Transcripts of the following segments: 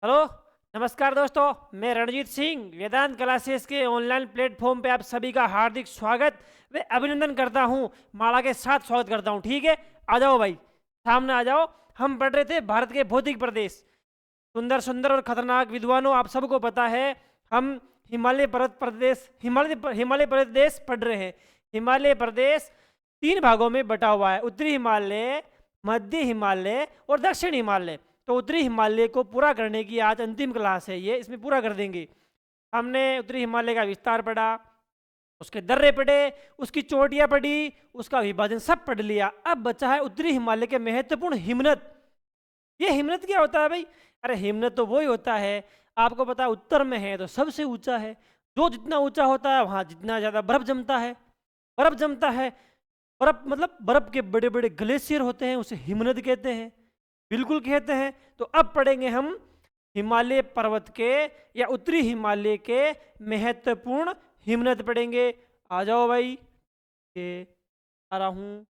Hello, नमस्कार दोस्तों। मैं रणजीत सिंह वेदांत क्लासेस के ऑनलाइन प्लेटफॉर्म पे आप सभी का हार्दिक स्वागत व अभिनंदन करता हूँ। माला के साथ स्वागत करता हूँ। ठीक है, आ जाओ भाई, सामने आ जाओ। हम पढ़ रहे थे भारत के भौतिक प्रदेश, सुंदर सुंदर और खतरनाक विद्वानों। आप सबको पता है हम हिमालय प्रदेश पढ़ रहे हैं। हिमालय प्रदेश 3 भागों में बटा हुआ है: उत्तरी हिमालय, मध्य हिमालय और दक्षिण हिमालय। तो उत्तरी हिमालय को पूरा करने की आज अंतिम क्लास है ये, इसमें पूरा कर देंगे। हमने उत्तरी हिमालय का विस्तार पढ़ा, उसके दर्रे पढ़े, उसकी चोटियां पढ़ी, उसका विभाजन सब पढ़ लिया। अब बचा है उत्तरी हिमालय के महत्वपूर्ण हिमनद। ये हिमनद क्या होता है भाई? अरे हिमनद तो वही होता है, आपको पता है उत्तर में है तो सबसे ऊंचा है। जो जितना ऊंचा होता है वहां जितना ज्यादा बर्फ जमता है। बर्फ जमता है, बर्फ मतलब बर्फ के बड़े बड़े ग्लेशियर होते हैं, उसे हिमनद कहते हैं। बिल्कुल कहते हैं। तो अब पढ़ेंगे हम हिमालय पर्वत के या उत्तरी हिमालय के महत्वपूर्ण हिमनद पढ़ेंगे। आ जाओ भाई, ये आ रहा हूं।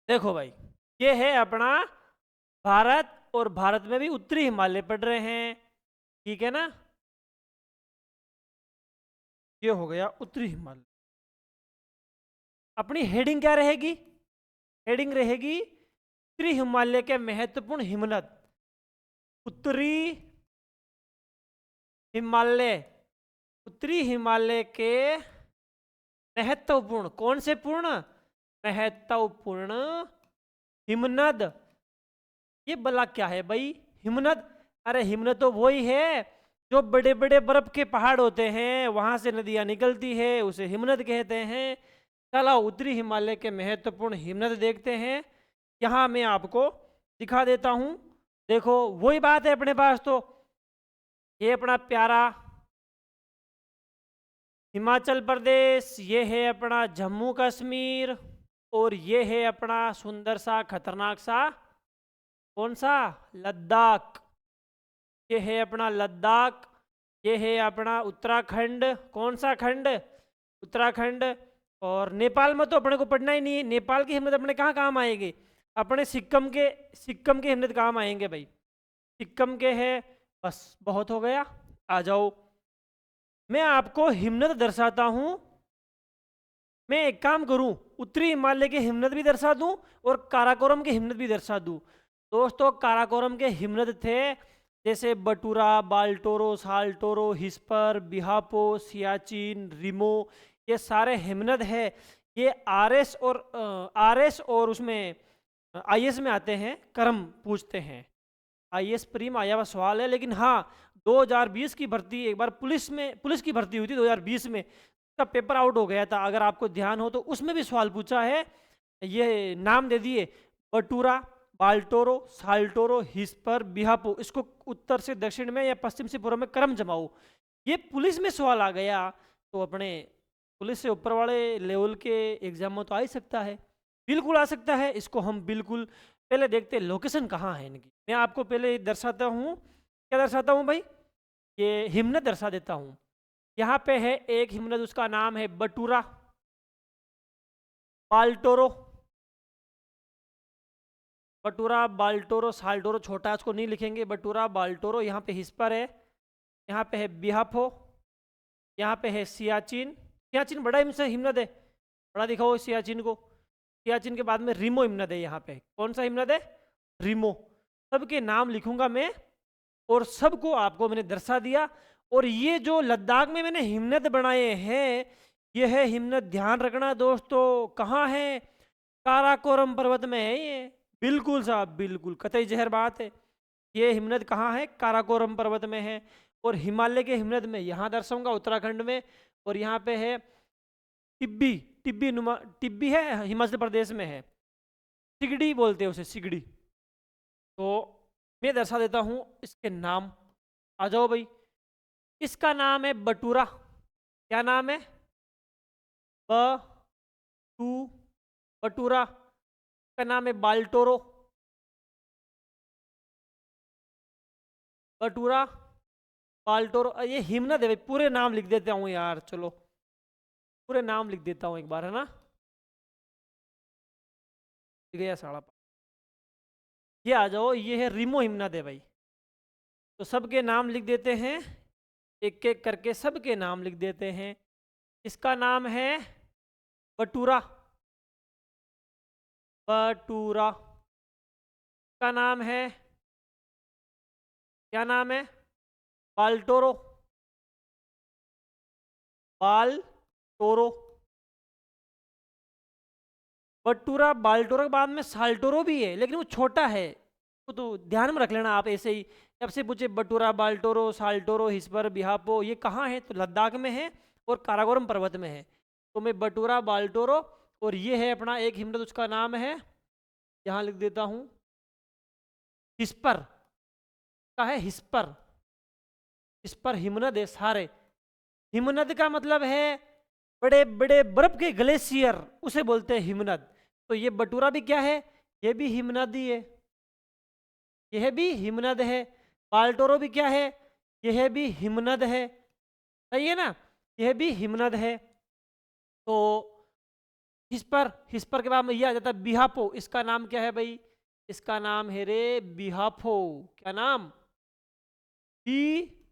देखो भाई, ये है अपना भारत, और भारत में भी उत्तरी हिमालय पढ़ रहे हैं। ठीक है ना? ये हो गया उत्तरी हिमालय। अपनी हेडिंग क्या रहेगी? हेडिंग रहेगी उत्तरी हिमालय के महत्वपूर्ण हिमनद। उत्तरी हिमालय, उत्तरी हिमालय के महत्वपूर्ण, कौन से पूर्ण? महत्वपूर्ण हिमनद। ये भला क्या है भाई हिमनद? अरे हिमनद तो वही है जो बड़े बड़े बर्फ के पहाड़ होते हैं, वहां से नदियां निकलती है, उसे हिमनद कहते हैं। चलो उत्तरी हिमालय के महत्वपूर्ण हिमनद देखते हैं। यहाँ मैं आपको दिखा देता हूँ। देखो वही बात है अपने पास। तो ये अपना प्यारा हिमाचल प्रदेश, ये है अपना जम्मू कश्मीर, और ये है अपना सुंदर सा खतरनाक सा कौन सा? लद्दाख। ये है अपना लद्दाख। ये है अपना उत्तराखंड। कौन सा खंड? उत्तराखंड। और नेपाल में तो अपने को पढ़ना ही नहीं है। नेपाल की हिम्मत अपने कहाँ काम आएंगे? अपने सिक्किम के हिम्मत काम आएंगे भाई। सिक्किम के है। बस बहुत हो गया। आ जाओ, मैं आपको हिमनद दर्शाता हूं। मैं एक काम करूं, उत्तरी हिमालय के हिमनद भी दर्शा दूं और काराकोरम के हिमनद भी दर्शा दूं। दोस्तों काराकोरम के हिमनद थे जैसे बटूरा, बाल्टोरो, साल्टोरो, हिस्पर, बिहापो, सियाचिन, रिमो। ये सारे हिमनद है। ये आरएस और उसमें आईएएस में आते हैं, कर्म पूछते हैं। आईएएस प्रीम आया हुआ सवाल है, लेकिन हाँ 2020 की भर्ती, एक बार पुलिस की भर्ती हुई थी 2020 में, का पेपर आउट हो गया था, अगर आपको ध्यान हो तो। उसमें भी सवाल पूछा है। ये नाम दे दिए: बटूरा, बाल्टोरो, साल्टोरो, हिस्पर, बिहापो। इसको उत्तर से दक्षिण में या पश्चिम से पूर्व में क्रम जमाओ। ये पुलिस में सवाल आ गया तो अपने पुलिस से ऊपर वाले लेवल के एग्जाम में तो आ ही सकता है। बिल्कुल आ सकता है। इसको हम बिल्कुल पहले देखते हैं लोकेशन कहाँ है इनकी। मैं आपको पहले दर्शाता हूँ। क्या दर्शाता हूँ भाई? ये हिमनद दर्शा देता हूँ। यहाँ पे है एक हिमनद, उसका नाम है बटूरा, बाल्टोरो। बटूरा, बाल्टोरो, साल्टोरो छोटा, उसको नहीं लिखेंगे, बटूरा, बाल्टोरो। यहाँ पे हिस्पर है, यहाँ पे है बिहाफो, यहाँ पे है सियाचिन। सियाचिन बड़ा हिमनद है, बड़ा दिखाओ सियाचिन को। सियाचिन के बाद में रिमो हिमनद है। यहाँ पे कौन सा हिमनद है? रिमो। सबके नाम लिखूंगा मैं और सबको आपको मैंने दर्शा दिया। और ये जो लद्दाख में मैंने हिमनद बनाए हैं, ये है हिमनद, ध्यान रखना दोस्तों। कहाँ है? काराकोरम पर्वत में है ये। बिल्कुल साहब, बिल्कुल कतई जहर बात है। ये हिमनद कहाँ है? काराकोरम पर्वत में है। और हिमालय के हिमनद में यहाँ दर्शाऊंगा उत्तराखंड में। और यहाँ पे है टिब्बी। टिब्बी है, हिमाचल प्रदेश में है। सिगड़ी बोलते हैं उसे, सिगड़ी। तो मैं दर्शा देता हूँ इसके नाम। आ जाओ भाई। इसका नाम है बटूरा। क्या नाम है? टू बटूरा। का नाम है बाल्टोरो। बटूरा, बाल्टोरो। ये हिमनद है भाई। पूरे नाम लिख देता हूँ यार, चलो पूरे नाम लिख देता हूँ एक बार, है ना? गया साड़ा। ये आ जाओ, ये है रिमो हिमनद है भाई। तो सबके नाम लिख देते हैं, एक एक करके सबके नाम लिख देते हैं। इसका नाम है बटूरा, बटूरा का नाम है, क्या नाम है, बाल्टोरो, बाल्टोरो। बटूरा बाल्टोरो के बाद में साल्टोरो भी है, लेकिन वो छोटा है, वो तो ध्यान में रख लेना आप ऐसे ही। जब से पूछे बटूरा, बाल्टोरो, साल्टोरो, हिस्पर, बिहापो, ये कहाँ है, तो लद्दाख में है और काराकोरम पर्वत में है। तो मैं बटूरा, बाल्टोरो, और ये है अपना एक हिमनद, उसका नाम है, यहाँ लिख देता हूँ, हिस्पर का है, हिस्पर। हिस्पर हिमनद है सारे। हिमनद का मतलब है बड़े बड़े बर्फ के ग्लेशियर, उसे बोलते हैं हिमनद। तो ये बटूरा भी क्या है, ये भी हिमनद ही है, यह भी हिमनद है। बाल्टोरो भी क्या है, यह भी हिमनद है, सही है ना, यह भी हिमनद है। तो हिस्पर, हिस्पर के बाद में यह आ जाता है बिहापो। इसका नाम क्या है भाई, इसका नाम है रे बिहापो। क्या नाम, बिहापो,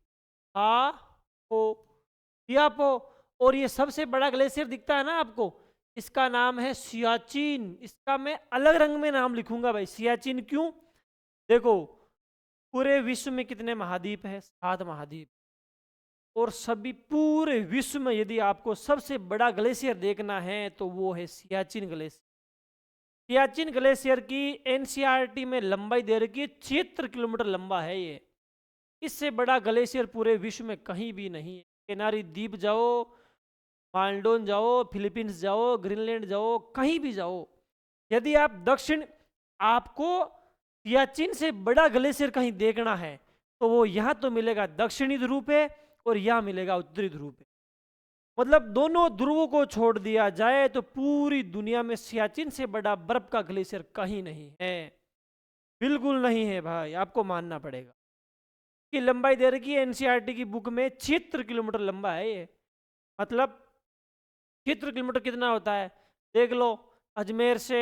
बिहापो। और ये सबसे बड़ा ग्लेशियर दिखता है ना आपको, इसका नाम है सियाचिन। इसका मैं अलग रंग में नाम लिखूंगा भाई, सियाचिन। क्यों, देखो पूरे विश्व में कितने महाद्वीप है, 7 महाद्वीप। और सभी पूरे विश्व में यदि आपको सबसे बड़ा ग्लेशियर देखना है तो वो है सियाचिन ग्लेशियर। सियाचिन ग्लेशियर की एनसीईआरटी में लंबाई दे रखी है, 76 किलोमीटर लंबा है ये। इससे बड़ा ग्लेशियर पूरे विश्व में कहीं भी नहीं है। केनारी द्वीप जाओ, माल्डोन जाओ, फिलीपींस जाओ, ग्रीनलैंड जाओ, कहीं भी जाओ, यदि आप दक्षिण, आपको सियाचिन से बड़ा ग्लेशियर कहीं देखना है तो वो यहाँ तो मिलेगा दक्षिणी ध्रुव पे, और यहाँ मिलेगा उत्तरी ध्रुव पे। मतलब दोनों ध्रुवों को छोड़ दिया जाए तो पूरी दुनिया में सियाचिन से बड़ा बर्फ का ग्लेशियर कहीं नहीं है, बिल्कुल नहीं है भाई, आपको मानना पड़ेगा। की लंबाई दे रखी है एनसीईआरटी की बुक में, 76 किलोमीटर लंबा है ये। मतलब 76 किलोमीटर कितना होता है, देख लो, अजमेर से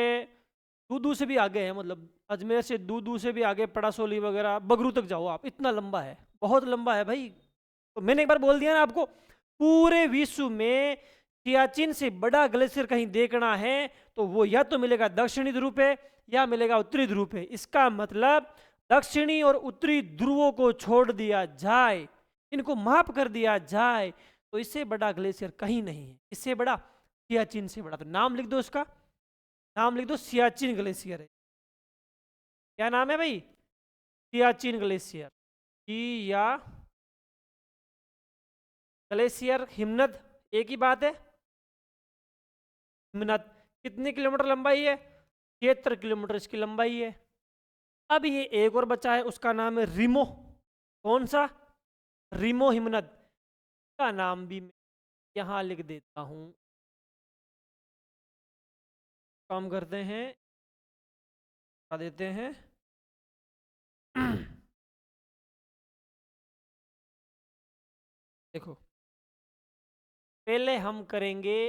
दूदू से भी आगे है, मतलब अजमेर से दूदू से भी आगे, पड़ासोली वगैरह, बगरू तक जाओ आप, इतना लंबा है, बहुत लंबा है भाई। तो मैंने एक बार बोल दिया ना आपको, पूरे विश्व में सियाचिन से बड़ा ग्लेशियर कहीं देखना है तो वो या तो मिलेगा दक्षिणी ध्रुव पे या मिलेगा उत्तरी ध्रुव पे। इसका मतलब दक्षिणी और उत्तरी ध्रुवों को छोड़ दिया जाए, इनको माफ कर दिया जाए, तो इससे बड़ा ग्लेशियर कहीं नहीं है, इससे बड़ा सियाचिन से बड़ा। तो नाम लिख दो उसका, नाम लिख दो, सियाचिन ग्लेशियर है। क्या नाम है भाई, सियाचिन ग्लेशियर। या ग्लेशियर, हिमनद, एक ही बात है। हिमनद कितने किलोमीटर लंबाई है, 76 किलोमीटर इसकी लंबाई है। अब ये एक और बचा है, उसका नाम है रिमो। कौन सा, रिमो हिमनद का नाम भी मैं यहाँ लिख देता हूँ। काम करते हैं, बता देते हैं। देखो, पहले हम करेंगे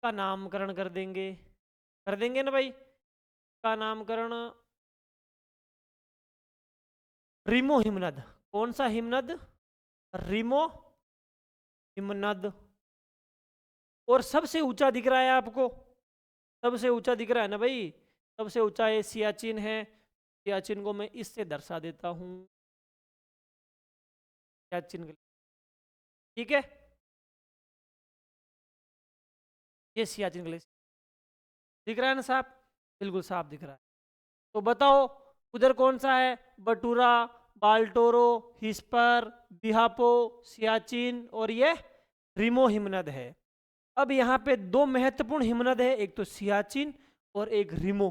का नामकरण कर देंगे ना भाई, का नामकरण रिमो हिमनद। कौन सा हिमनद, रिमो हिमनद। और सबसे ऊंचा दिख रहा है आपको, सबसे ऊंचा दिख रहा है ना भाई, सबसे ऊंचा ये सियाचिन है। सियाचिन को मैं इससे दर्शा देता हूँ, सियाचिन, ठीक है, ये सियाचिन ग्लेशियर दिख रहा है ना साहब, बिल्कुल साफ दिख रहा है। तो बताओ उधर कौन सा है, बटूरा, बाल्टोरो, हिस्पर, बिहापो, सियाचिन, और ये रिमो हिमनद है। अब यहाँ पे 2 महत्वपूर्ण हिमनद है, एक तो सियाचिन और एक रिमो।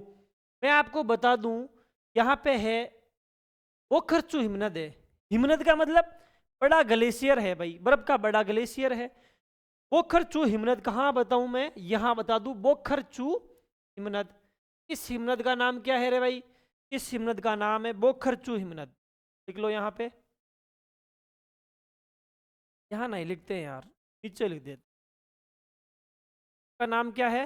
मैं आपको बता दूं, यहाँ पे है पोखरचू हिमनद है। हिमनद का मतलब बड़ा ग्लेशियर है भाई, बर्फ का बड़ा ग्लेशियर है। बोखरचू हिमनद कहाँ बताऊं मैं, यहाँ बता दूं, बोखरचू हिमनद। इस हिमनद का नाम क्या है रे भाई, इस हिमनद का नाम है बोखरचू हिमनद। लिख लो यहाँ पे, यहाँ नहीं लिखते हैं यार, नीचे लिख देते। का नाम क्या है,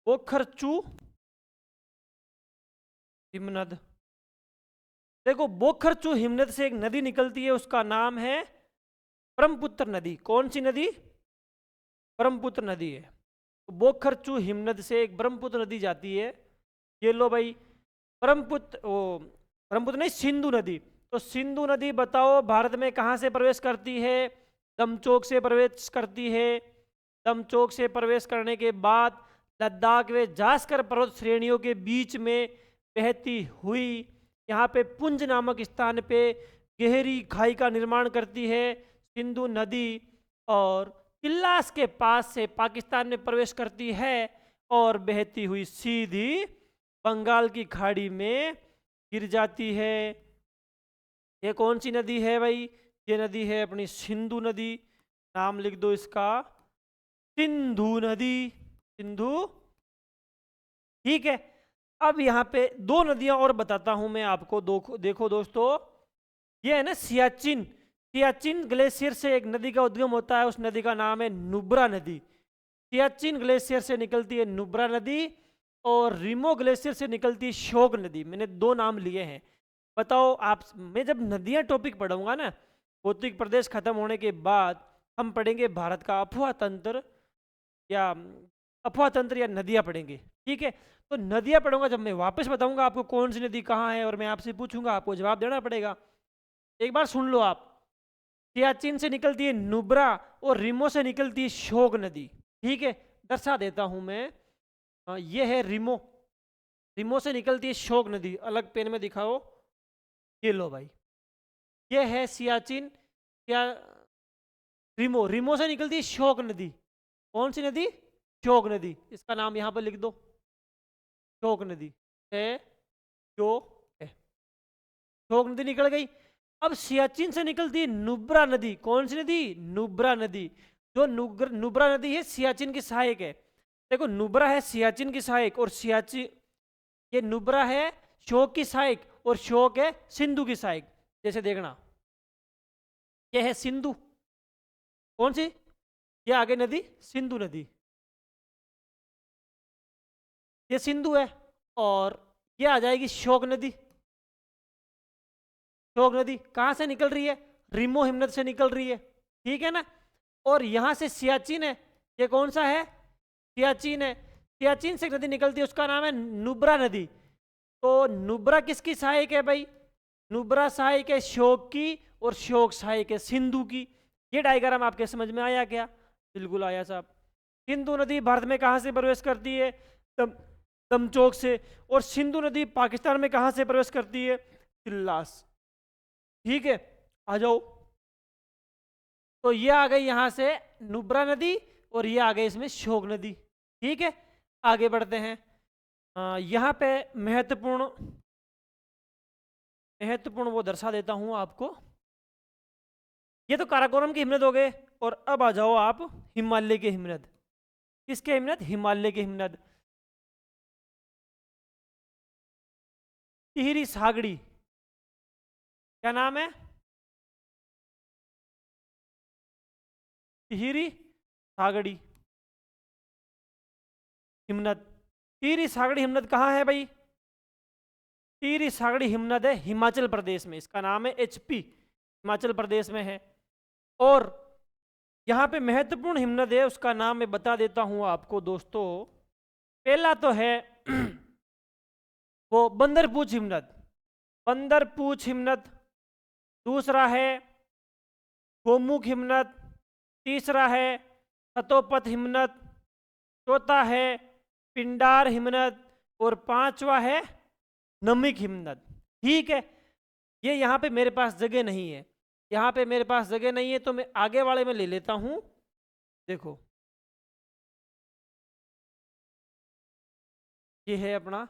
बोखरचू हिमनद। देखो बोखरचू हिमनद से एक नदी निकलती है, उसका नाम है ब्रह्मपुत्र नदी। कौन सी नदी? ब्रह्मपुत्र नदी है। तो बोखरचू हिमनद से एक ब्रह्मपुत्र नदी जाती है। ये लो भाई, ब्रह्मपुत्र नहीं, सिंधु नदी। तो सिंधु नदी बताओ भारत में कहाँ से प्रवेश करती है? दमचोक से प्रवेश करती है। दमचोक से प्रवेश करने के बाद लद्दाख व जास्कर पर्वत श्रेणियों के बीच में बहती हुई यहाँ पे पुंज नामक स्थान पे गहरी खाई का निर्माण करती है सिंधु नदी, और तिल्लास के पास से पाकिस्तान में प्रवेश करती है और बहती हुई सीधी बंगाल की खाड़ी में गिर जाती है। ये कौन सी नदी है भाई? ये नदी है अपनी सिंधु नदी। नाम लिख दो इसका, सिंधु नदी। सिंधु, ठीक है। अब यहाँ पे दो नदियां और बताता हूं मैं आपको। देखो दोस्तों, ये है ना सियाचिन। सियाचिन ग्लेशियर से एक नदी का उद्गम होता है, उस नदी का नाम है नुब्रा नदी। सियाचिन ग्लेशियर से निकलती है नुब्रा नदी, और रिमो ग्लेशियर से निकलती है श्योक नदी। मैंने दो नाम लिए हैं। बताओ आप, मैं जब नदियां टॉपिक पढ़ूंगा ना, भौतिक प्रदेश खत्म होने के बाद हम पढ़ेंगे भारत का अफवाह तंत्र या नदियां पढ़ेंगे, ठीक है। तो नदियां पढ़ूंगा, जब मैं वापस बताऊंगा आपको कौन सी नदी कहाँ है और मैं आपसे पूछूंगा, आपको जवाब देना पड़ेगा। एक बार सुन लो आप, सियाचिन से निकलती है नुब्रा और रिमो से निकलती है श्योक नदी, ठीक है। दर्शा देता हूं मैं। ये है रिमो। रिमो से निकलती है श्योक नदी। अलग पेन में दिखाओ। ये लो भाई, ये है सियाचिन। क्या रिमो, रिमो से निकलती है श्योक नदी। कौन सी नदी? श्योक नदी। इसका नाम यहां पर लिख दो, श्योक नदी है। जो है श्योक नदी निकल गई। अब सियाचिन से निकलती है नुब्रा नदी। कौन सी नदी? नुब्रा नदी। जो नुब्रा नदी है सियाचिन की सहायक है। देखो, नुब्रा है सियाचिन की सहायक, और सियाचिन, ये नुब्रा है श्योक की सहायक, और श्योक है सिंधु की सहायक। जैसे देखना, ये है सिंधु। कौन सी? ये आगे नदी सिंधु नदी, ये सिंधु है। और ये आ जाएगी श्योक नदी। श्योक नदी कहां से निकल रही है? रिमो हिमनद से निकल रही है, ठीक है ना। और यहां से सियाचिन है। ये कौन सा है? सियाचिन है। सियाचिन से नदी निकलती है, उसका नाम है नुब्रा नदी। तो नुब्रा किसकी सहायक है भाई? नुब्रा सहायक है श्योक की, और श्योक सहायक है सिंधु की। ये डायग्राम आपके समझ में आया क्या? बिल्कुल आया साहब। सिंधु नदी भारत में कहां से प्रवेश करती है? दमचोक से। और सिंधु नदी पाकिस्तान में कहां से प्रवेश करती है? तिल्लास, ठीक है। आ जाओ। तो ये आ गई यहां से नुब्रा नदी, और ये आ गई इसमें श्योक नदी, ठीक है। आगे बढ़ते हैं। यहां पे महत्वपूर्ण वो दर्शा देता हूं आपको। ये तो काराकोरम के हिमनद हो गए, और अब आ जाओ आप हिमालय के हिमनद। किसके हिमनद? हिमालय के हिमनद। टिहरी सागड़ी, क्या नाम है? टिहरी सागड़ी हिमनद। टिहरी सागड़ी हिमनद कहाँ है भाई? टिहरी सागड़ी हिमनद है हिमाचल प्रदेश में। इसका नाम है HP, हिमाचल प्रदेश में है। और यहाँ पे महत्वपूर्ण हिमनद है, उसका नाम मैं बता देता हूँ आपको दोस्तों। पहला तो है वो बंदरपूछ हिमनद, बंदरपूछ हिमनद। दूसरा है गोमुख हिमनद। तीसरा है सतोपथ हिमनद। चौथा है पिंडार हिमनद, और पांचवा है नमिक हिमनद, ठीक है। ये यहाँ पे मेरे पास जगह नहीं है, यहाँ पे मेरे पास जगह नहीं है, तो मैं आगे वाले में ले लेता हूं। देखो, ये है अपना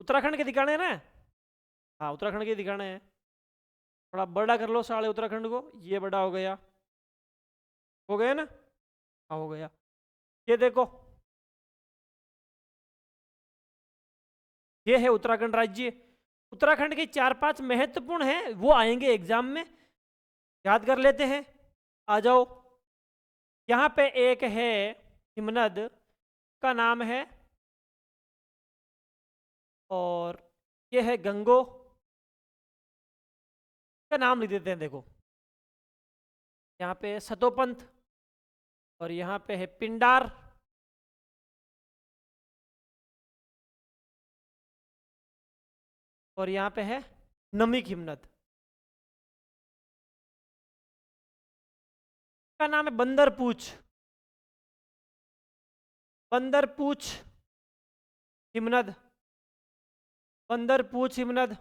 उत्तराखंड के दिखाने हैं ना। हाँ, उत्तराखंड के दिखाने हैं। थोड़ा बड़ा कर लो साले उत्तराखंड को। ये बड़ा हो गया, हो गया ना? हाँ, हो गया। ये देखो, ये है उत्तराखंड राज्य। उत्तराखंड के 4-5 महत्वपूर्ण हैं, वो आएंगे एग्जाम में, याद कर लेते हैं। आ जाओ। यहाँ पे एक है हिमनद का नाम है, और ये है गंगो का नाम लिख देते हैं। देखो यहाँ पे है सतोपंथ, और यहाँ पे है पिंडार, और यहाँ पे है नमिक हिमनद। का नाम है बंदरपूछ, बंदरपूछ हिमनद, बंदरपूछ हिमनद।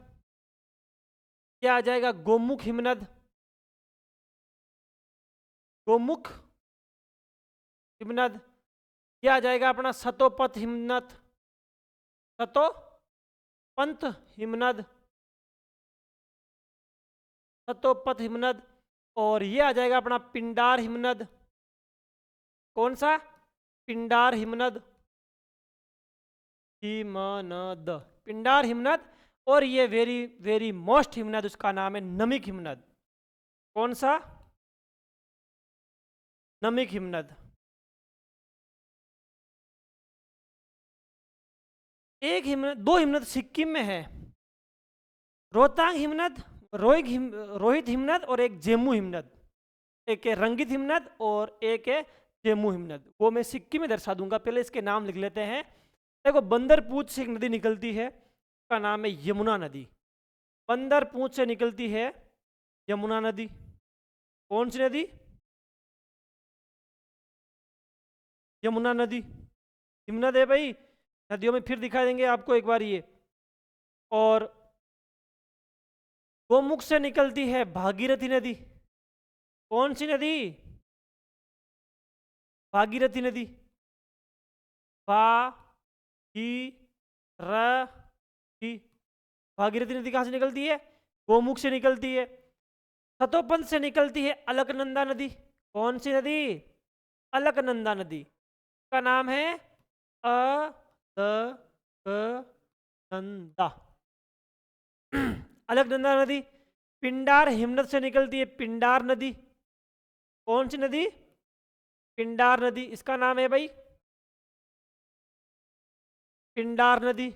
क्या आ जाएगा? गोमुख हिमनद, गोमुख हिमनद। क्या आ जाएगा अपना? सतोपथ हिमनद, सतोपंथ हिमनद, सतोपथ हिमनद। और ये आ जाएगा अपना पिंडार हिमनद। कौन सा? पिंडार हिमनद, हिमनद, पिंडार हिमनद। और ये वेरी वेरी मोस्ट हिमनद, उसका नाम है नमिक हिमनद। कौन सा? नमिक हिमनद। एक हिमनद, दो हिमनद सिक्किम में है, रोहतांग हिमनद, रोहित हिमनद, और एक जेमू हिमनद। एक है रंगित हिमनद और एक है जेमू हिमनद। वो मैं सिक्किम में दर्शा दूंगा, पहले इसके नाम लिख लेते हैं। देखो बंदरपूछ से एक नदी निकलती है, उसका नाम है यमुना नदी। बंदरपूछ से निकलती है यमुना नदी। कौन सी नदी? यमुना नदी। हिमनद है भाई, नदियों में फिर दिखा देंगे आपको एक बार ये। और गोमुख से निकलती है भागीरथी नदी। कौन सी नदी? भागीरथी नदी। भागीरथी नदी कहाँ से निकलती है? गोमुख से निकलती है। सतोपंथ से निकलती है अलकनंदा नदी। कौन सी नदी? अलकनंदा नदी। का नाम है अलकनंदा, अलकनंदा नदी। पिंडार हिमनद से निकलती है पिंडार नदी। कौन सी नदी? पिंडार नदी। इसका नाम है भाई पिंडार नदी।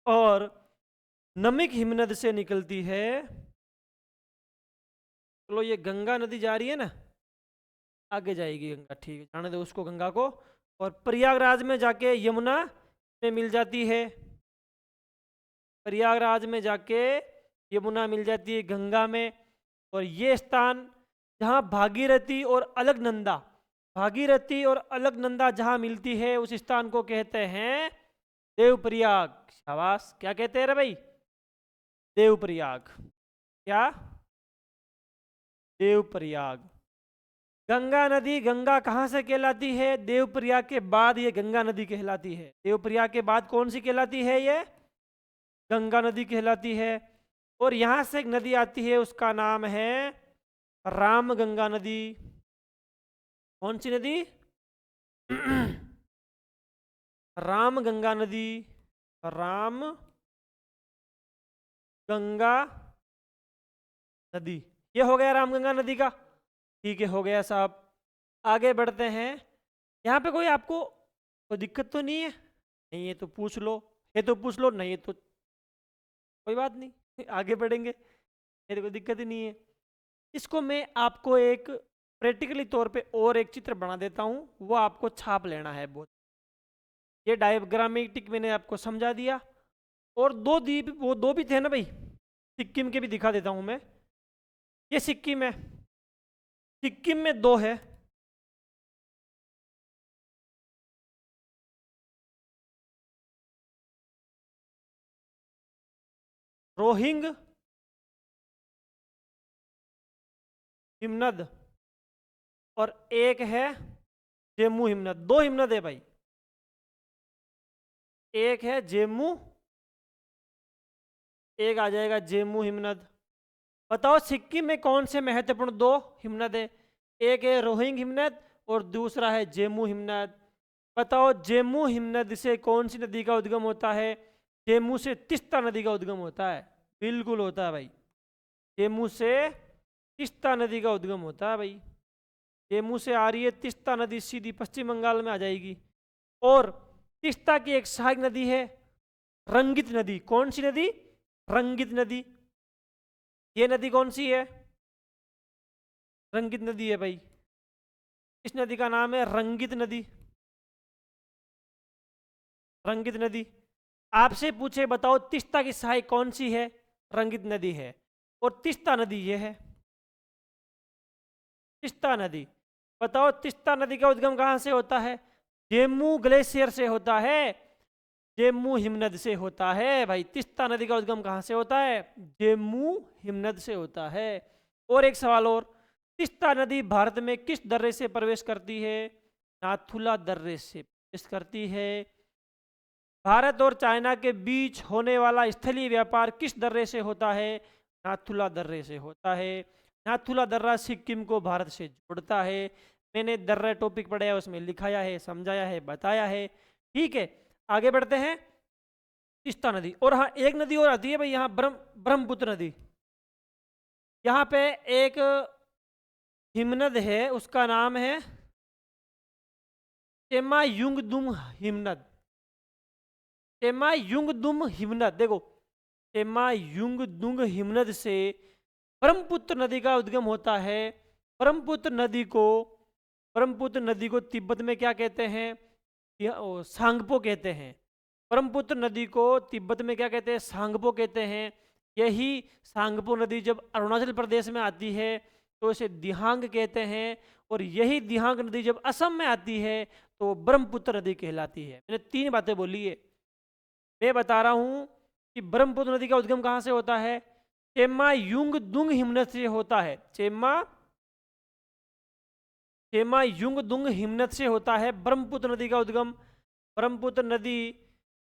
और नमिक हिमनद से निकलती है, चलो ये गंगा नदी जा रही है ना, आगे जाएगी गंगा, ठीक है, जाने दो उसको, गंगा को। और प्रयागराज में जाके यमुना में मिल जाती है, प्रयागराज में जाके यमुना मिल जाती है गंगा में। और ये स्थान जहाँ भागीरथी और अलकनंदा, भागीरथी और अलकनंदा जहाँ मिलती है, उस स्थान को कहते हैं देवप्रयाग। शाबाश, क्या कहते हैं रे भाई? देवप्रयाग। क्या? देवप्रयाग। गंगा नदी, गंगा कहाँ से कहलाती है? देवप्रयाग के बाद ये गंगा नदी कहलाती है। देवप्रयाग के बाद कौन सी कहलाती है? ये गंगा नदी कहलाती है। और यहाँ से एक नदी आती है, उसका नाम है राम गंगा नदी। कौन सी नदी? राम गंगा नदी, राम गंगा नदी। ये हो गया रामगंगा नदी का, ठीक है, हो गया साहब। आगे बढ़ते हैं। यहाँ पे कोई आपको कोई दिक्कत तो नहीं है? नहीं है तो पूछ लो, है तो पूछ लो, नहीं है तो कोई बात नहीं, आगे बढ़ेंगे, मेरे को दिक्कत ही नहीं है। इसको मैं आपको एक प्रैक्टिकली तौर पे और एक चित्र बना देता हूँ, वो आपको छाप लेना है बहुत। ये डायग्रामेटिक मैंने आपको समझा दिया। और दो द्वीप, वो दो भी थे ना भाई, सिक्किम के भी दिखा देता हूँ मैं। ये सिक्किम है, सिक्किम में दो है, रोहिंग हिमनद और एक है जेमू हिमनद। दो हिमनद है भाई, एक है जेमू, एक आ जाएगा जेमू हिमनद। बताओ सिक्किम में कौन से महत्वपूर्ण दो हिमनद है? एक है रोहिंग हिमनद और दूसरा है जेमू हिमनद। बताओ जेमू हिमनद से कौन सी नदी का उद्गम होता है? जेमू से तिस्ता नदी का उद्गम होता है, बिल्कुल होता है भाई, जेमू से तिस्ता नदी का उद्गम होता है भाई। जम्मू से आ रही है तीस्ता नदी, सीधी पश्चिम बंगाल में आ जाएगी। और तीस्ता की एक सहायक नदी है रंगित नदी। कौन सी नदी? रंगित नदी। ये नदी कौन सी है? रंगित नदी है भाई। इस नदी का नाम है रंगित नदी। रंगित नदी। आपसे पूछे बताओ तीस्ता की सहायक कौन सी है? रंगित नदी है। और तीस्ता नदी ये है, तीस्ता नदी। बताओ तीस्ता नदी का उद्गम कहां से होता है? जम्मू ग्लेशियर से होता है, जम्मू हिमनद से होता है भाई। तीस्ता नदी का उद्गम कहां से होता है? जम्मू हिमनद से होता है। और एक सवाल और, तीस्ता नदी भारत में किस दर्रे से प्रवेश करती है? नाथुला दर्रे से प्रवेश करती है। भारत और चाइना के बीच होने वाला स्थलीय व्यापार किस दर्रे से होता है? नाथुला दर्रे से होता है। नाथुला दर्रा सिक्किम को भारत से जोड़ता है। मैंने दर्रा टॉपिक पढ़ाया, उसमें लिखाया है, समझाया है, बताया है। ठीक है, आगे बढ़ते हैं। तीस्ता नदी। और हाँ, एक नदी और आती है भाई यहाँ, ब्रह्मपुत्र नदी। यहाँ पे एक हिमनद है, उसका नाम है चेमायुंगदुम हिमनद। चेमायुंगदुम हिमनद। देखो, चेमायुंगदुंग हिमनद से ब्रह्मपुत्र नदी का उद्गम होता है। ब्रह्मपुत्र नदी को तिब्बत में क्या कहते हैं? सांगपो कहते हैं। ब्रह्मपुत्र नदी को तिब्बत में क्या कहते हैं? सांगपो कहते हैं। यही सांगपो नदी जब अरुणाचल प्रदेश में आती है तो इसे दिहांग कहते हैं। और यही दिहांग नदी जब असम में आती है तो ब्रह्मपुत्र नदी कहलाती है। मैंने 3 बातें बोली है। मैं बता रहा हूं कि ब्रह्मपुत्र नदी का उद्गम कहां से होता है? चेमायुंगदुंग हिमनद से होता है। चेमायुंगदुंग हिमनद से होता है ब्रह्मपुत्र नदी का उद्गम। ब्रह्मपुत्र नदी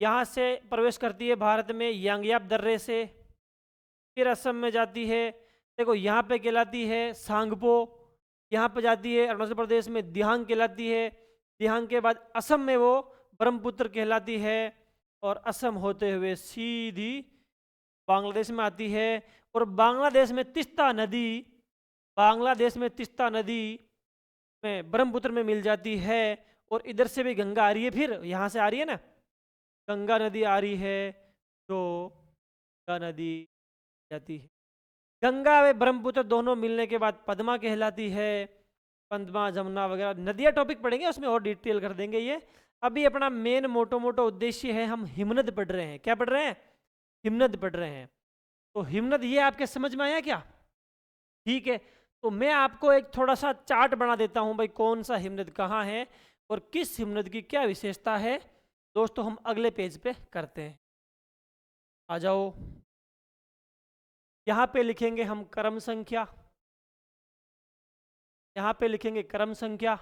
यहाँ से प्रवेश करती है भारत में यांगयाप दर्रे से, फिर असम में जाती है। देखो, यहाँ पे कहलाती है सांगपो, यहाँ पे जाती है अरुणाचल प्रदेश में दिहांग कहलाती है। दिहांग के बाद असम में वो ब्रह्मपुत्र कहलाती है। और असम होते हुए सीधी बांग्लादेश में आती है। और बांग्लादेश में तीस्ता नदी में ब्रह्मपुत्र में मिल जाती है। और इधर से भी गंगा आ रही है, फिर यहाँ से आ रही है ना, गंगा नदी आ रही है, जो गंगा नदी जाती है। गंगा व ब्रह्मपुत्र दोनों मिलने के बाद पद्मा कहलाती है। पद्मा, जमुना वगैरह नदियाँ टॉपिक पढ़ेंगे, उसमें और डिटेल कर देंगे ये। अभी अपना मेन मोटो उद्देश्य है, हम हिमनद पढ़ रहे हैं। क्या पढ़ रहे हैं? हिमनद पढ़ रहे हैं। तो हिमनद ये आपके समझ में आया क्या? ठीक है, तो मैं आपको एक थोड़ा सा चार्ट बना देता हूं भाई, कौन सा हिमनद कहाँ है और किस हिमनद की क्या विशेषता है। दोस्तों, हम अगले पेज पे करते हैं। आ जाओ, यहाँ पे लिखेंगे हम क्रम संख्या। यहाँ पे लिखेंगे क्रम संख्या।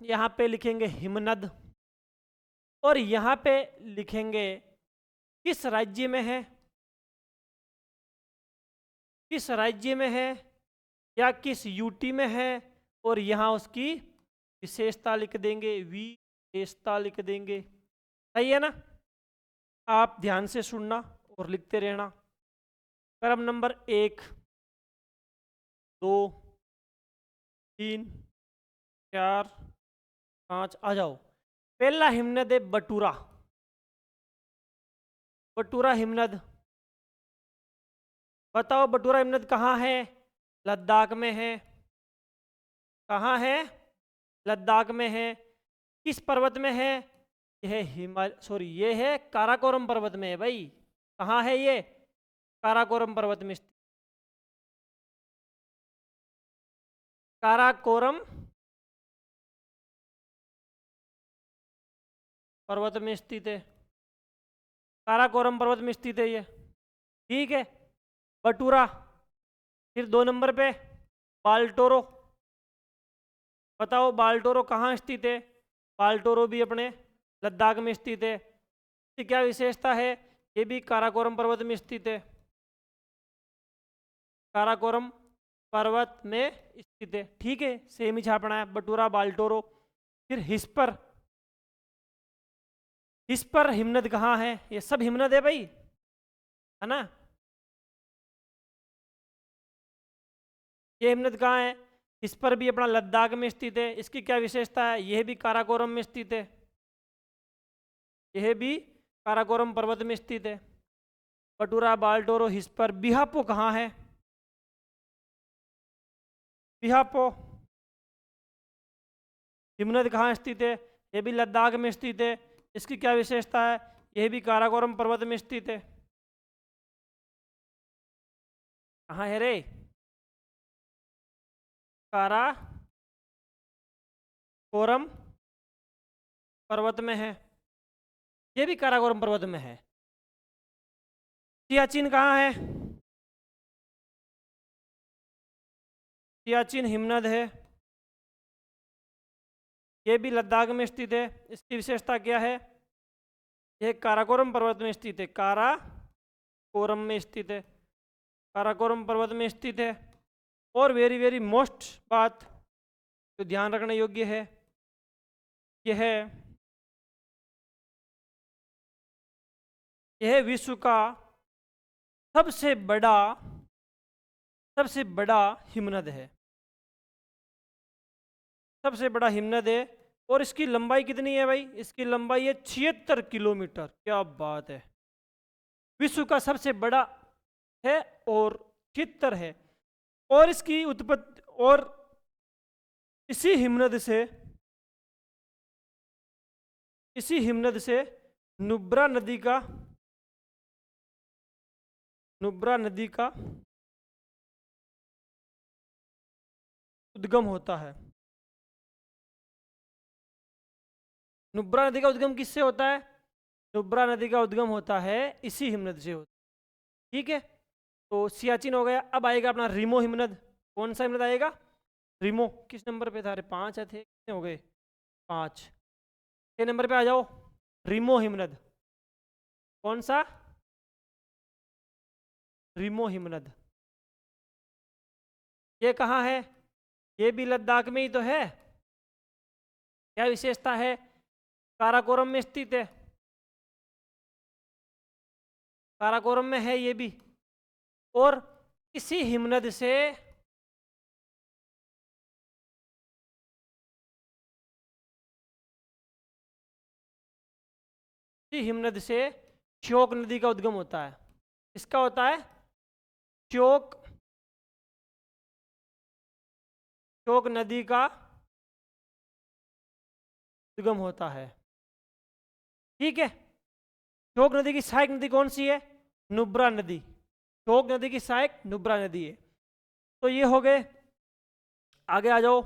यहाँ पे लिखेंगे हिमनद। और यहाँ पे लिखेंगे किस राज्य में है, किस राज्य में है या किस यूटी में है। और यहाँ उसकी विशेषता लिख देंगे, विशेषता लिख देंगे। सही है ना? आप ध्यान से सुनना और लिखते रहना। क्रम नंबर 1, 2, 3, 4, 5। आ जाओ। पहला हिमनद है बटूरा। बटूरा हिमनद। बताओ बटूरा हिमनद कहाँ है? लद्दाख में है। कहाँ है? लद्दाख में है। किस पर्वत में है? ये है काराकोरम पर्वत में है भाई। कहाँ है ये? काराकोरम पर्वत में स्थित। काराकोरम पर्वत में स्थित है। काराकोरम पर्वत में स्थित है ये। ठीक है, बटूरा। फिर 2 नंबर पे बाल्टोरो। बताओ बाल्टोरो कहाँ स्थित है? बाल्टोरो भी अपने लद्दाख में स्थित है। इसकी क्या विशेषता है? ये भी काराकोरम पर्वत में स्थित है। काराकोरम पर्वत में स्थित है। ठीक है, सेम ही छापना है, बटूरा, बाल्टोरो। फिर हिस्पर। हिस्पर हिमनद कहाँ है? ये सब हिमनद है भाई, है ना। ये हिमनद कहाँ है? इस पर भी अपना लद्दाख में स्थित है। इसकी क्या विशेषता है? यह भी काराकोरम में स्थित है, यह भी काराकोरम पर्वत में स्थित है। पटुरा, बाल्टोरो, हिस्पर। बिहापो कहाँ है? बिहापो हिमनद कहाँ स्थित है? यह भी लद्दाख में स्थित है। इसकी क्या विशेषता है? यह भी काराकोरम पर्वत में स्थित है। कहाँ है रे? काराकोरम पर्वत में है, यह भी काराकोरम पर्वत में है। सियाचिन कहाँ है? सियाचिन हिमनद है, यह भी लद्दाख में स्थित है। इसकी विशेषता क्या है? यह काराकोरम पर्वत में स्थित है, काराकोरम में स्थित है, काराकोरम पर्वत में स्थित है। और वेरी वेरी मोस्ट बात जो ध्यान रखने योग्य है, यह विश्व का सबसे बड़ा हिमनद है, सबसे बड़ा हिमनद है। और इसकी लंबाई कितनी है भाई? इसकी लंबाई है 76 किलोमीटर। क्या बात है! विश्व का सबसे बड़ा है और 76 है। और इसकी उत्पत्ति, और इसी हिमनद से नुब्रा नदी का उद्गम होता है। नुब्रा नदी का उद्गम किससे होता है? नुब्रा नदी का उद्गम होता है इसी हिमनद से होता है। ठीक है, तो सियाचिन हो गया। अब आएगा अपना रीमो हिमनद। कौन सा हिमनद आएगा? रीमो। किस नंबर पे था? अरे 5 थे, कितने हो गए? 5। 6 नंबर पे आ जाओ। रीमो हिमनद। कौन सा? रीमो हिमनद। ये कहाँ है? ये भी लद्दाख में ही तो है। क्या विशेषता है? काराकोरम में स्थित है, काराकोरम में है ये भी। और इसी हिमनद से श्योक नदी का उद्गम होता है। इसका होता है श्योक नदी का उद्गम होता है। ठीक है, श्योक नदी की सहायक नदी कौन सी है? नुब्रा नदी। श्योक नदी की सहायक नुब्रा नदी है। तो ये हो गए। आगे आ जाओ।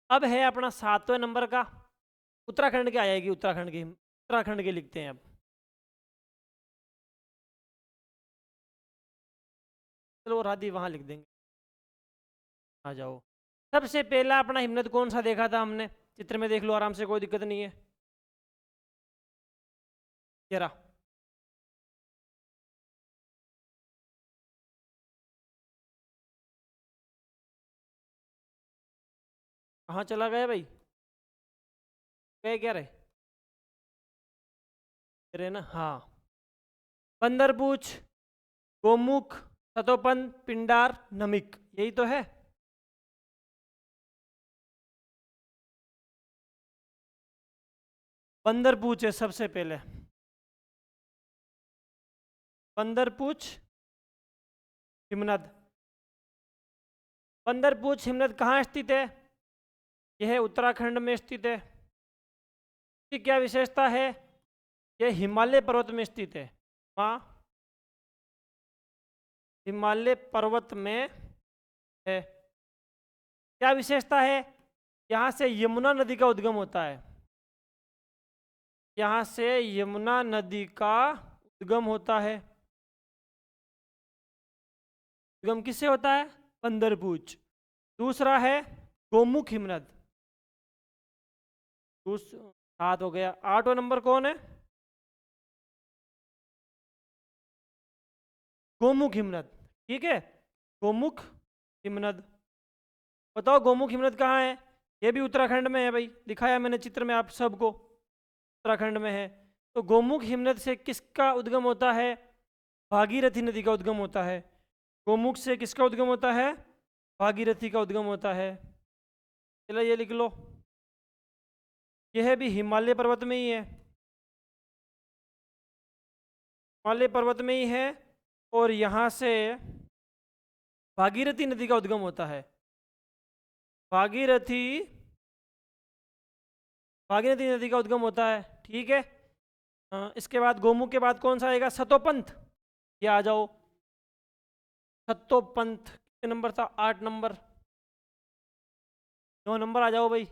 अब है अपना 7वें नंबर का, उत्तराखंड की आ जाएगी। उत्तराखंड के लिखते हैं अब। चलो राधी वहां लिख देंगे। आ जाओ। सबसे पहला अपना हिमनद कौन सा देखा था हमने? चित्र में देख लो आराम से, कोई दिक्कत नहीं है। ये रहा। कहाँ चला गया भाई? गए क्या रे? ना, हाँ। बंदरपूछ, गोमुख, सतोपन, पिंडार, नमिक, यही तो है। बंदरपूछ है सबसे पहले। बंदरपूछ हिमनद। बंदरपूछ हिमनद कहाँ स्थित है? यह उत्तराखंड में स्थित है। इसकी क्या विशेषता है? यह हिमालय पर्वत में स्थित है। वहाँ हिमालय पर्वत में है। क्या विशेषता है? यहाँ से यमुना नदी का उद्गम होता है। यहाँ से यमुना नदी का उद्गम होता है। उद्गम किससे होता है? बंदरपूछ। दूसरा है गोमुख हिमनद। 7 हो गया। 8वां नंबर कौन है? गोमुख हिमनद। ठीक है, गोमुख हिमनद। बताओ गोमुख हिमनद कहाँ है? ये भी उत्तराखंड में है भाई, दिखाया मैंने चित्र में आप सबको, उत्तराखंड में है। तो गोमुख हिमनद से किसका उद्गम होता है? भागीरथी नदी का उद्गम होता है। गोमुख से किसका उद्गम होता है? भागीरथी का उद्गम होता है। चलो ये लिख लो, यह भी हिमालय पर्वत में ही है, हिमालय पर्वत में ही है, और यहाँ से भागीरथी नदी का उद्गम होता है। भागीरथी भागीरथी नदी का उद्गम होता है, ठीक है। इसके बाद गोमुख के बाद कौन सा आएगा? सतोपंथ। ये आ जाओ, सतोपंथ कितने नंबर था? 8 नंबर, 9 नंबर आ जाओ भाई।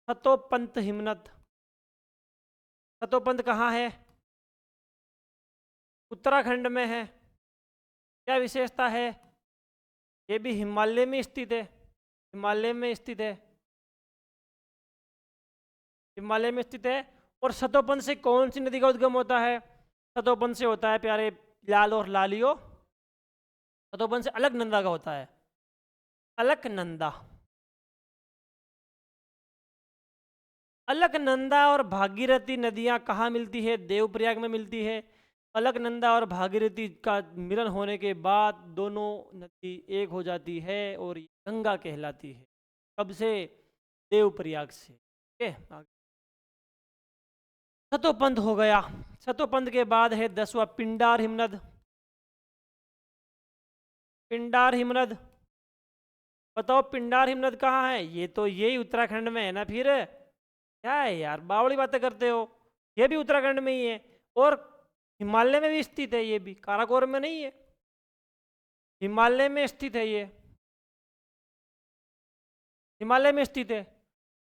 सतोपंथ हिमनद, सतोपंथ कहाँ है? उत्तराखंड में है। क्या विशेषता है? ये भी हिमालय में स्थित है, हिमालय में स्थित है, हिमालय में स्थित है। और सतोपंथ से कौन सी नदी का उद्गम होता है? सतोपंथ से होता है प्यारे लाल और लालियो, सतोपंथ से अलकनंदा का होता है, अलकनंदा। अलकनंदा और भागीरथी नदियां कहाँ मिलती है? देवप्रयाग में मिलती है। अलकनंदा और भागीरथी का मिलन होने के बाद दोनों नदी एक हो जाती है और ये गंगा कहलाती है। कब से? देवप्रयाग से। ठीक है, सतोपंथ हो गया। सतोपंथ के बाद है 10वां पिंडार हिमनद। पिंडार हिमनद, बताओ पिंडार हिमनद कहाँ है? ये तो यही उत्तराखंड में है ना फिर। क्या है यार, बावड़ी बातें करते हो। ये भी उत्तराखंड में ही है और हिमालय में भी स्थित है। ये भी काराकोरम में नहीं है, हिमालय में स्थित है। ये हिमालय में स्थित है।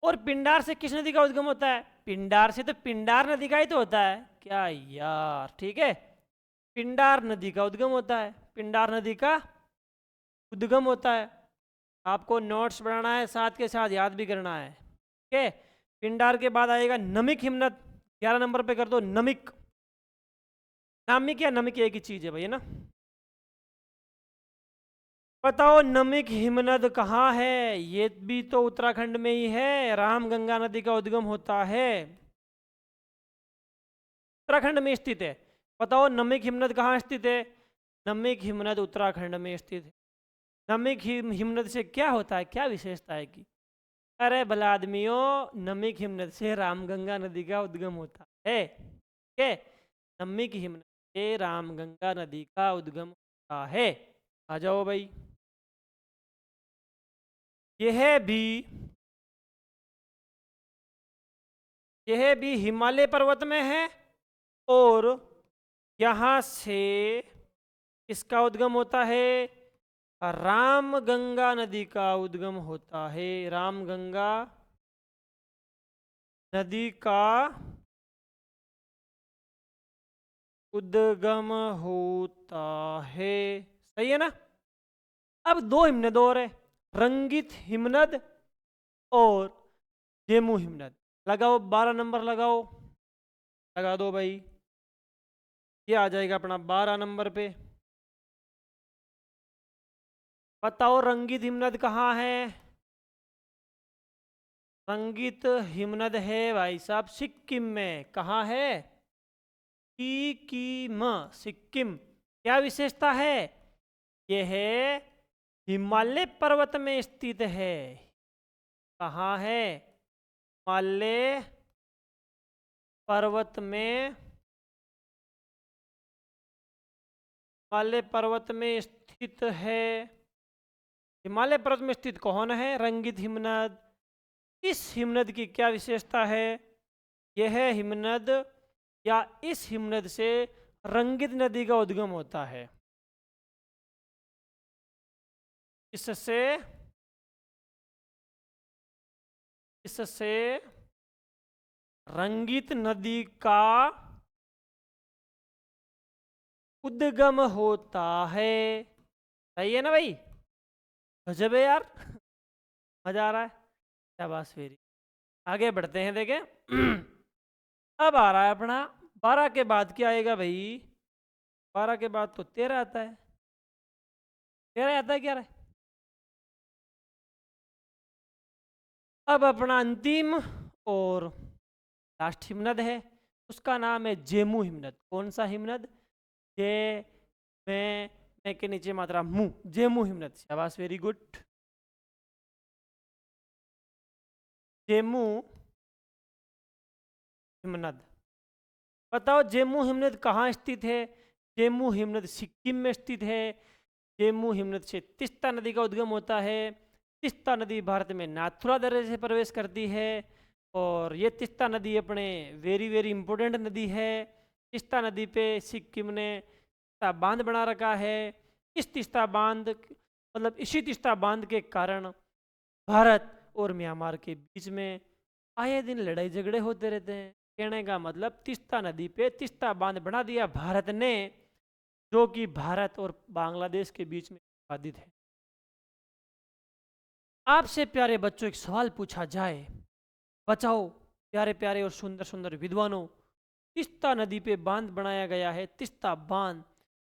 और पिंडार से किस नदी का उद्गम होता है? पिंडार से तो पिंडार नदी का ही तो होता है। क्या यार, ठीक है, पिंडार नदी का उद्गम होता है, पिंडार नदी का उद्गम होता है। आपको नोट्स बनाना है, साथ के साथ याद भी करना है। ठीक है, पिंडार के बाद आएगा नमिक हिमनद। 11 नंबर पे कर दो नमिक। नामिक या नमिक एक ही चीज है भैया ना। बताओ नमिक हिमनद कहाँ है? ये भी तो उत्तराखंड में ही है, रामगंगा नदी का उद्गम होता है, उत्तराखंड में स्थित है। बताओ नमिक हिमनद कहाँ स्थित है? नमिक हिमनद उत्तराखंड में स्थित है। नमिक हिमनद से क्या होता है, क्या विशेषता है कि? अरे भला आदमियों, नमिक हिमनद से रामगंगा नदी का उद्गम होता है। ठीक है, नमिक हिमनद से रामगंगा नदी का उद्गम होता है। आ जाओ भाई। यह भी हिमालय पर्वत में है और यहाँ से इसका उद्गम होता है, रामगंगा नदी का उद्गम होता है। रामगंगा नदी का उद्गम होता है, सही है ना। अब 2 हिमनद और है, रंगित हिमनद और जेमू हिमनद। लगाओ 12 नंबर, लगाओ, लगा दो भाई। ये आ जाएगा अपना 12 नंबर पे। बताओ रंगित हिमनद कहाँ है? रंगित हिमनद है भाई साहब सिक्किम में। कहाँ है? सिक्किम, सिक्किम। क्या विशेषता है? यह हिमालय पर्वत में स्थित है। कहाँ है? हिमालय पर्वत में, हिमालय पर्वत में स्थित है। हिमालय पर्वत में स्थित कौन है? रंगित हिमनद। इस हिमनद की क्या विशेषता है? यह हिमनद या इस हिमनद से रंगित नदी का उद्गम होता है। इससे इससे रंगित नदी का उद्गम होता है। सही है ना भाई? गजब है यार, मजा आ रहा है। क्या बात फेरी। आगे बढ़ते हैं, देखें। अब आ रहा है अपना 12 के बाद क्या आएगा भाई? 12 के बाद तो 13 आता है। 13 आता है क्या? अब अपना अंतिम और लास्ट हिमनद है, उसका नाम है जेमू हिमनद। कौन सा हिमनद? जे में मैं के नीचे मात्रा मु, जेमू हिमनद। शाबाश, वेरी गुड। जेमू हिमनद। बताओ जेमू हिमनद कहाँ स्थित है? जेमू हिमनद सिक्किम में स्थित है। जेमू हिमनद से तीस्ता नदी का उद्गम होता है। तीस्ता नदी भारत में नाथुला दर्रे से प्रवेश करती है और ये तीस्ता नदी अपने वेरी वेरी इंपॉर्टेंट नदी है। तीस्ता नदी पे सिक्किम ने तीस्ता बांध बना रखा है। इस तीस्ता बांध मतलब इसी तीस्ता बांध के कारण भारत और म्यांमार के बीच में आए दिन लड़ाई झगड़े होते रहते हैं। कहने का मतलब तीस्ता नदी पे तीस्ता बांध बना दिया भारत ने, जो कि भारत और बांग्लादेश के बीच में विवादित है। आपसे प्यारे बच्चों एक सवाल पूछा जाए, बचाओ प्यारे प्यारे और सुंदर सुंदर विद्वानों, तीस्ता नदी पे बांध बनाया गया है, तीस्ता बांध,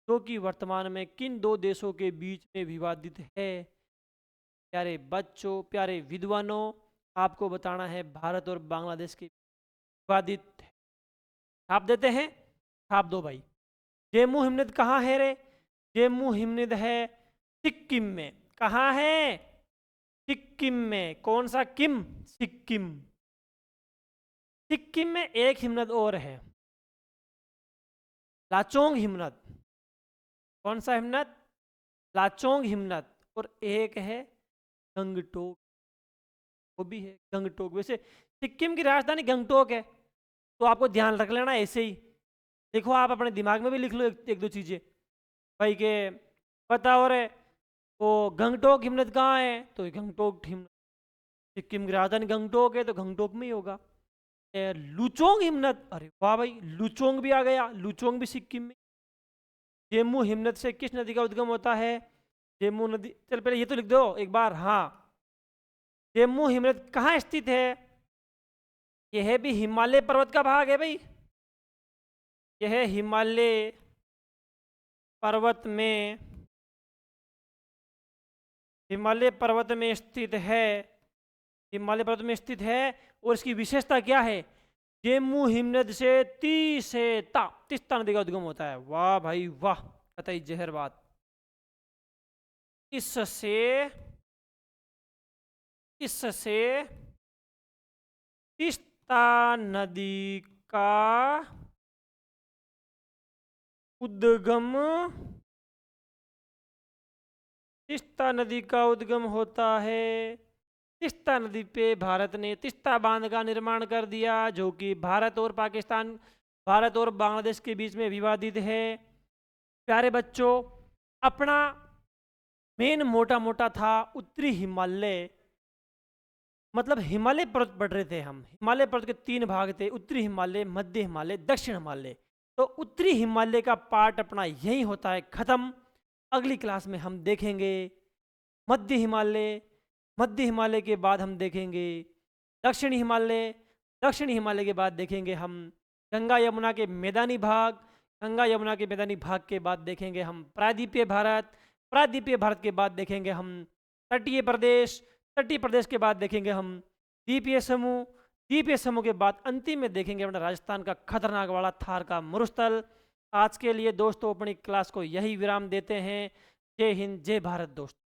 जो कि वर्तमान में किन दो देशों के बीच में विवादित है? प्यारे बच्चों, प्यारे विद्वानों, आपको बताना है भारत और बांग्लादेश के विवादित है। छाप देते हैं, छाप दो भाई। जेमू हिमनद कहाँ है रे? जेमू हिमनद है सिक्किम में। कहाँ है? सिक्किम में। कौन सा किम? सिक्किम। सिक्किम में एक हिमनद और है, लाचोंग हिमनद। कौन सा हिमनद? लाचोंग हिमनद। और एक है गंगटोक, वो भी है गंगटोक। वैसे सिक्किम की राजधानी गंगटोक है, तो आपको ध्यान रख लेना ऐसे ही। देखो आप अपने दिमाग में भी लिख लो एक दो चीजें भाई के पता हो रहे। वो गंगटोक हिमनद कहाँ है? तो ये गंगटोक हिमनद, सिक्किम की राजधानी गंगटोक है तो गंगटोक में ही होगा। लुचोंग हिमनद, अरे वाह भाई, लुचोंग भी आ गया, लुचोंग भी सिक्किम में। जेमू हिमनद से किस नदी का उद्गम होता है? जेमू नदी, चल पहले ये तो लिख दो एक बार। हाँ, जेमू हिमनद कहाँ स्थित है? यह भी हिमालय पर्वत का भाग है भाई। यह हिमालय पर्वत में, हिमालय पर्वत में स्थित है। हिमालय पर्वत में स्थित है और इसकी विशेषता क्या है? जेमू हिमनद से तीस्ता नदी का उद्गम होता है। वाह भाई वाह, कतई जहर बात। इससे तीस्ता नदी का उद्गम, तीस्ता नदी का उद्गम होता है। तीस्ता नदी पे भारत ने तीस्ता बांध का निर्माण कर दिया, जो कि भारत और पाकिस्तान, भारत और बांग्लादेश के बीच में विवादित है। प्यारे बच्चों, अपना मेन मोटा मोटा था उत्तरी हिमालय, मतलब हिमालय पर्वत पढ़ रहे थे हम। हिमालय पर्वत के 3 भाग थे, उत्तरी हिमालय, मध्य हिमालय, दक्षिण हिमालय। तो उत्तरी हिमालय का पार्ट अपना यही होता है खत्म। अगली क्लास में हम देखेंगे मध्य हिमालय, मध्य हिमालय के बाद हम देखेंगे दक्षिण हिमालय, दक्षिण हिमालय के बाद देखेंगे हम गंगा यमुना के मैदानी भाग, गंगा यमुना के मैदानी भाग के बाद देखेंगे हम प्रायद्वीपीय भारत, प्रायद्वीपीय भारत के बाद देखेंगे हम तटीय प्रदेश, तटीय प्रदेश के बाद देखेंगे हम द्वीपीय समूह, द्वीपीय समूह के बाद अंतिम में देखेंगे अपना राजस्थान का खतरनाक वाला थार का मरुस्थल। आज के लिए दोस्तों अपनी क्लास को यही विराम देते हैं। जय हिंद, जय भारत दोस्तों।